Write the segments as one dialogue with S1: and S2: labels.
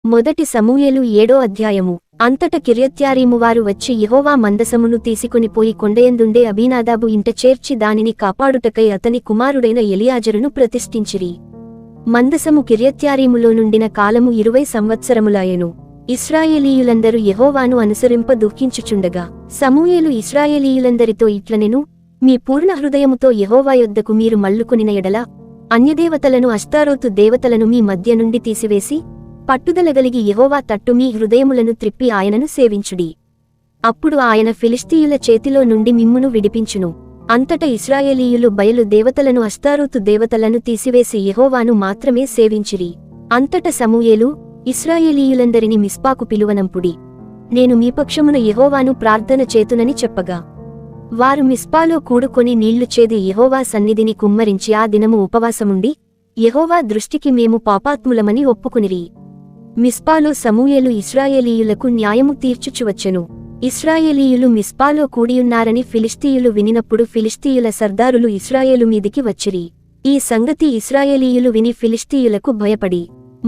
S1: మొదటి సమూయేలు 7వ అధ్యాయము. అంతట కిర్యత్యారీము వారు వచ్చి యెహోవా మందసమును తీసుకొనిపోయి కొండయందుండే అబీనాదాబు ఇంట చేర్చి దానిని కాపాడుటకై అతని కుమారుడైన ఎలియాజరును ప్రతిష్ఠించిరి. మందసము కిర్యత్యారీములో నుండిన కాలము 20 సంవత్సరములాయెను. ఇశ్రాయేలీయులందరూ యెహోవాను అనుసరింప దుఃఖించుచుండగా సమూయేలు ఇశ్రాయేలీయులందరితో ఇట్లనెను, మీ పూర్ణ హృదయముతో యెహోవా యొద్దకు మీరు మల్లుకొనిన ఎడల అన్యదేవతలను అష్తారోతు దేవతలను మీ మధ్య నుండి తీసివేసి పట్టుదలగలిగి యెహోవా తట్టు మీ హృదయములను త్రిప్పి ఆయనను సేవించుడి. అప్పుడు ఆయన ఫిలిష్తీయుల చేతిలో నుండి మిమ్మును విడిపించును. అంతట ఇశ్రాయేలీయులు బయలు దేవతలను అష్తారోతు దేవతలను తీసివేసి యెహోవాను మాత్రమే సేవించిరి. అంతట సమూయేలు ఇశ్రాయేలీయులందరిని మిస్పాకు పిలువనంపుడి, నేను మీ పక్షమున యెహోవాను ప్రార్థన చేతునని చెప్పగా వారు మిస్పాలో కూడుకొని నీళ్లు చేది యెహోవా సన్నిధిని కుమ్మరించి ఆ దినము ఉపవాసముండి యెహోవా దృష్టికి మేము పాపాత్ములమని ఒప్పుకునిరి. మిస్పాలో సమూయేలు ఇశ్రాయేలీయులకు న్యాయము తీర్చుచువచ్చెను. ఇశ్రాయేలీయులు మిస్పాలో కూడియున్నారని ఫిలిష్తీయులు వినినప్పుడు ఫిలిష్తీయుల సర్దారులు ఇశ్రాయేలు మీదికి వచ్చిరి. ఈ సంగతి ఇశ్రాయేలీయులు విని ఫిలిష్తీయులకు భయపడి,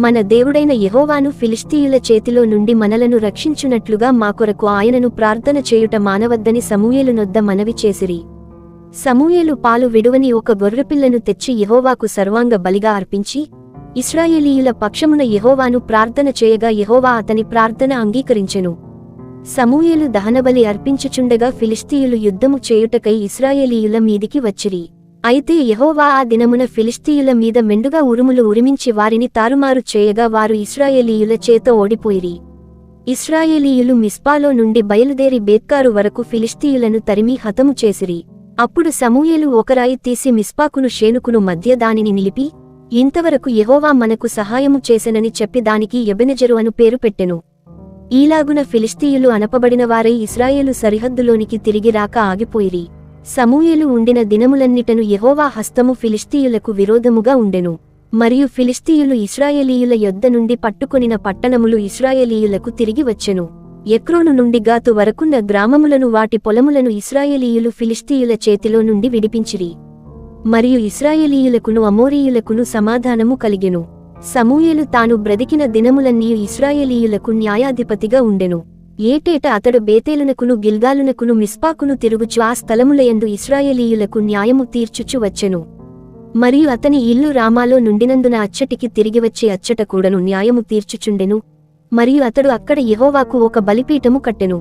S1: మన దేవుడైన యెహోవాను ఫిలిష్తీయుల చేతిలో నుండి మనలను రక్షించునట్లుగా మా కొరకు ఆయనను ప్రార్థన చేయుట మానవద్దని సమూయేలు నొద్ద మనవి చేసిరి. సమూయేలు పాలు విడువని ఒక గొర్రెపిల్లను తెచ్చి యెహోవాకు సర్వాంగ బలిగా అర్పించి ఇశ్రాయేలీయుల పక్షమున యెహోవాను ప్రార్థన చేయగా యెహోవా అతని ప్రార్థన అంగీకరించెను. సమూయేలు దహనబలి అర్పించుచుండగా ఫిలిష్తీయులు యుద్ధము చేయుటకై ఇశ్రాయేలీయుల మీదికి వచ్చిరి. అయితే యెహోవా ఆ దినమున ఫిలిష్తీయుల మీద మెండుగా ఉరుములు ఉరిమించి వారిని తారుమారు చేయగా వారు ఇశ్రాయేలీయుల చేత ఓడిపోయిరి. ఇశ్రాయేలీయులు మిస్పాలో నుండి బయలుదేరి బేత్కారు వరకు ఫిలిష్తీయులను తరిమి హతము చేసిరి. అప్పుడు సమూయేలు ఒక రాయి తీసి మిస్పాకును షేనుకును మధ్య దానిని నిలిపి, ఇంతవరకు యెహోవా మనకు సహాయము చేసెనని చెప్పి దానికి ఎబెనెజరు అను పేరు పెట్టెను. ఈలాగున ఫిలిష్తీయులు అనపబడిన వారై ఇశ్రాయేలు సరిహద్దులోనికి తిరిగి రాక ఆగిపోయిరి. సమూయేలు ఉండిన దినములన్నిటను యెహోవా హస్తము ఫిలిష్తీయులకు విరోధముగా ఉండెను. మరియు ఫిలిష్తీయులు ఇశ్రాయేలీయుల యొద్ద నుండి పట్టుకొనిన పట్టణములు ఇశ్రాయేలీయులకు తిరిగి వచ్చెను. ఎక్రోను నుండి గాతు వరకున్న గ్రామములను వాటి పొలములను ఇశ్రాయేలీయులు ఫిలిష్తీయుల చేతిలో నుండి విడిపించిరి. మరియు ఇశ్రాయేలీయులకును అమోరీయులకును సమాధానము కలిగెను. సమూయేలు తాను బ్రతికిన దినములన్నీ ఇశ్రాయేలీయులకు న్యాయాధిపతిగా ఉండెను. ఏటేట అతడు బేతేలునకును గిల్గాలునకును మిస్పాకును తిరుగుచు ఆ స్థలములయందు ఇశ్రాయేలీయులకు న్యాయము తీర్చుచు వచ్చెను. మరియు అతని ఇల్లు రామాలో నుండినందున అచ్చటికి తిరిగివచ్చి అచ్చట కూడను న్యాయము తీర్చుచుండెను. మరియు అతడు అక్కడ యెహోవాకు ఒక బలిపీఠము కట్టెను.